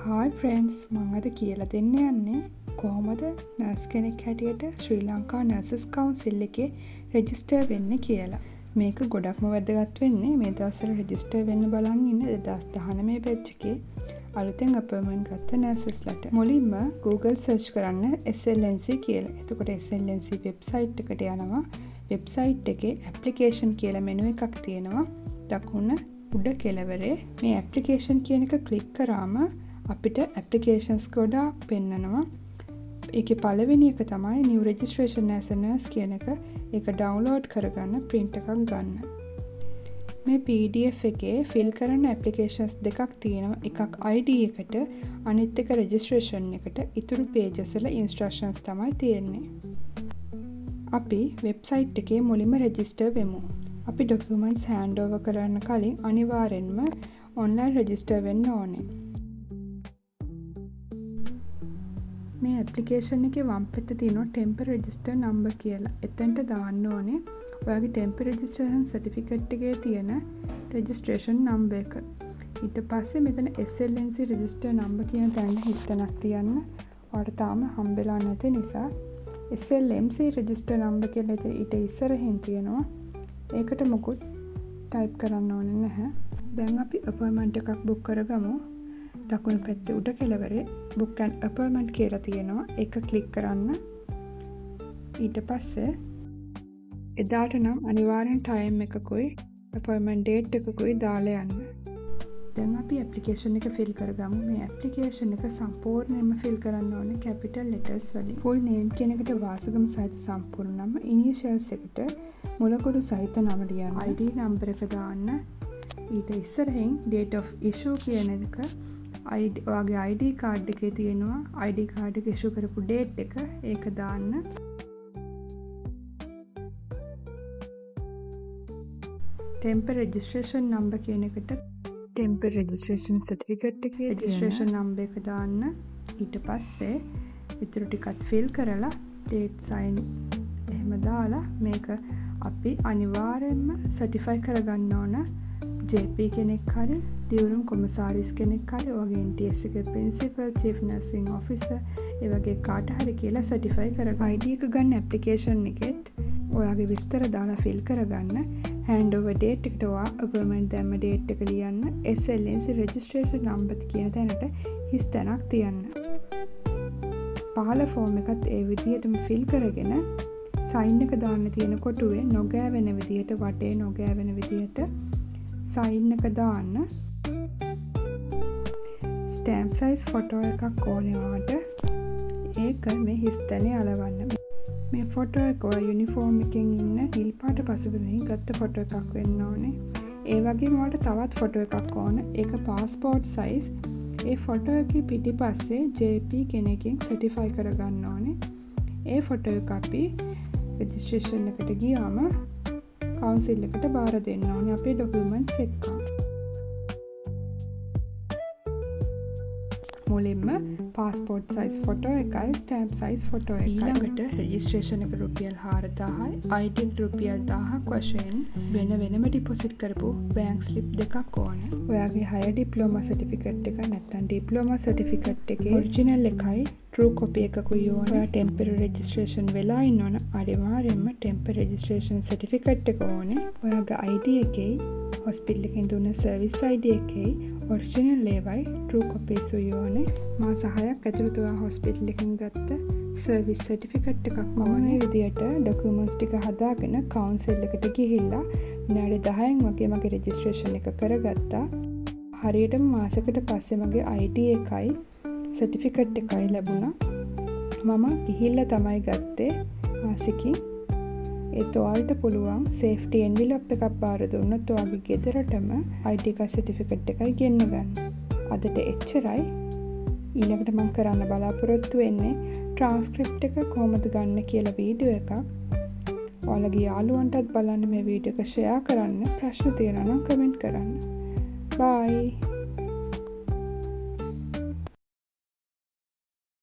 Hi friends, මම අද කියලා දෙන්න යන්නේ කොහොමද නර්ස් කෙනෙක් හැටියට ශ්‍රී ලංකා නර්සස් කවුන්සිල් එකේ රෙජිස්ටර් වෙන්න කියලා. මේක ගොඩක්ම වැදගත් වෙන්නේ මේ දවස්වල රෙජිස්ටර් වෙන්න බලන් ඉන්න 2019 බැච් එකේ අලුතෙන් අපොයින්ට්මන්ට් ගත්ත නර්සස්ලාට. මුලින්ම Google search කරන්න SLNC කියලා. එතකොට SLNC වෙබ්සයිට් එකට යනවා. වෙබ්සයිට් එකේ ඇප්ලිකේෂන් කියලා මෙනු එකක් තියෙනවා. දකුණ උඩ කෙළවරේ මේ ඇප්ලිකේෂන් කියන එක ක්ලික් කරාම අපිට ඇප්ලිකේෂන්ස් ගොඩාක් පෙන්නනවා. ඒකේ පළවෙනි එක තමයි new registration as a nurse කියන එක. ඒක ඩවුන්ලෝඩ් කරගන්න print එකක් ගන්න. මේ PDF එකේ fill කරන applications දෙකක් තියෙනවා. එකක් ID එකට අනිත් එක registration එකට. ඊතුරු pages වල instructions තමයි තියෙන්නේ. අපි වෙබ්සයිට් එකේ මුලින්ම register වෙමු. අපි documents hand over කරන්න කලින් අනිවාර්යෙන්ම online register වෙන්න ඕනේ. මේ ඇප්ලිකේෂන් එකේ වම් පැත්තේ තියෙනවා temporary register number කියලා. එතනට දාන්න ඕනේ ඔයාගේ temporary registration certificate එකේ තියෙන registration number එක. ඊට පස්සේ මෙතන SLNC register number කියන තැන හිස්තැනක් තියන්න. ඔයාලට තාම හම්බෙලා නැති නිසා SLMC register number කියලා ඊට ඉස්සරහින් තියෙනවා. ඒකට මොකුත් type කරන්න ඕනේ නැහැ. දැන් අපි appointment එකක් book කරගමු. දකුණු පැත්තේ උඩ කෙළවරේ book an appointment කියලා තියෙනවා. ඒක ක්ලික් කරන්න. ඊට පස්සේ එදාට නම් අනිවාර්යෙන් time එකකුයි appointment date එකකුයි දාලා යන්න. දැන් අපි application එක fill කරගමු. මේ application එක සම්පූර්ණයෙන්ම fill කරන්න ඕනේ capital letters වලින්. full name කියන එකට වාසගම සහිත සම්පූර්ණ නම, initials එකට මුලකුඩු සහිත නම ලියන්න. ID number එක දාන්න. ඊට ඉස්සරහින් date of issue කියන එක ඔයාගේ ID කාඩ් එකේ තියෙනවා ID කාඩ් එක ඉෂුව කරපු date එක ඒක දාන්න. temporary registration number කියන එකට temporary registration certificate එකේ registration number එක දාන්න. ඊට පස්සේ ඊටු ටිකත් fill කරලා date sign එහෙම දාලා මේක අපි අනිවාර්යෙන්ම certify කරගන්න ඕන. JP කෙනෙක් හරි දියුණුම් කොමසාරිස් කෙනෙක් හරි ඔයගේ NTS එකේ principal chief nursing officer ඒ වගේ කාට හරි කියලා certify කරගන්න. ID එක ගන්න application එකෙත් ඔයාගේ විස්තර දාලා fill කරගන්න. handover date එකට ඔයා appointment දැම්ම date එක ලියන්න. SLNC registration number කියන තැනට හිස් තැනක් තියන්න. පහළ form එකත් ඒ විදිහටම fill කරගෙන sign එක දාන්න තියෙන කොටුවේ නොගෑවෙන විදිහට වටේ නොගෑවෙන විදිහට sign එක දාන්න. stamp size photo එකක් ඕනේ වාට. ඒක මේ හිස්තැනේ අලවන්න. මේ ෆොටෝ එක යුනිෆෝම් එකෙන් ඉන්න නිල් පාට පසුබිමෙන් ගත්ත ෆොටෝ එකක් වෙන්න ඕනේ. ඒ වගේම ඔයාලට තවත් ෆොටෝ එකක් ඕන. ඒක passport size. ඒ ෆොටෝ එකේ පිටිපස්සේ JP කෙනකින් certify කරගන්න ඕනේ. ඒ ෆොටෝ එක අපි registration එකට ගියාම කවුන්සිල් එකට බාර දෙන්න ඕනේ අපේ documents එක්ක. මුලින්ම passport size photo එකයි stamp size photo එකයි. ඊළඟට registration එක රුපියල් 4000යි ID රුපියල් 1000ක් වශයෙන් වෙනම deposit කරපු bank slip දෙකක් ඕනේ. ඔයාගේ higher diploma certificate එක නැත්නම් diploma certificate එකේ original එකයි true copy එකකුයි ඕනේ. ඔයා temporary registration වෙලා ඉන්නවන අනිවාර්යෙන්ම temporary registration certificate එක ඕනේ. ඔයාගේ ID එකේ hospital එකෙන් දුන්න service ID එකේ original ඒවයි true copies උයි ඕනේ. මාස 6ක් ඇතුළත ඔයා hospital එකෙන් ගත්ත service certificate එකක් ඕනේ. මේ විදියට documents ටික හදාගෙන council එකට ගිහිල්ලා විනාඩි 10න් වගේ මගේ registration එක කරගත්තා. හරියටම මාසෙකට පස්සේ මගේ ID එකයි certificate එකයි ලැබුණා. මම ගිහිල්ලා තමයි ගත්තේ මාසෙකින්. ඒත් ඔයාලට පුළුවන් safety envelope එකක් බාර දුන්නොත් ඔයාගේ ගෙදරටම ID card certificate එකයි ගෙන්න ගන්න. අදට එච්චරයි. ඊළඟට මම කරන්න බලාපොරොත්තු වෙන්නේ transcript එක කොහොමද ගන්න කියලා වීඩියෝ එකක්. ඔයාලගේ යාළුවන්ටත් බලන්න මේ වීඩියෝ එක share කරන්න. ප්‍රශ්න තියෙනවා නම් comment කරන්න. bye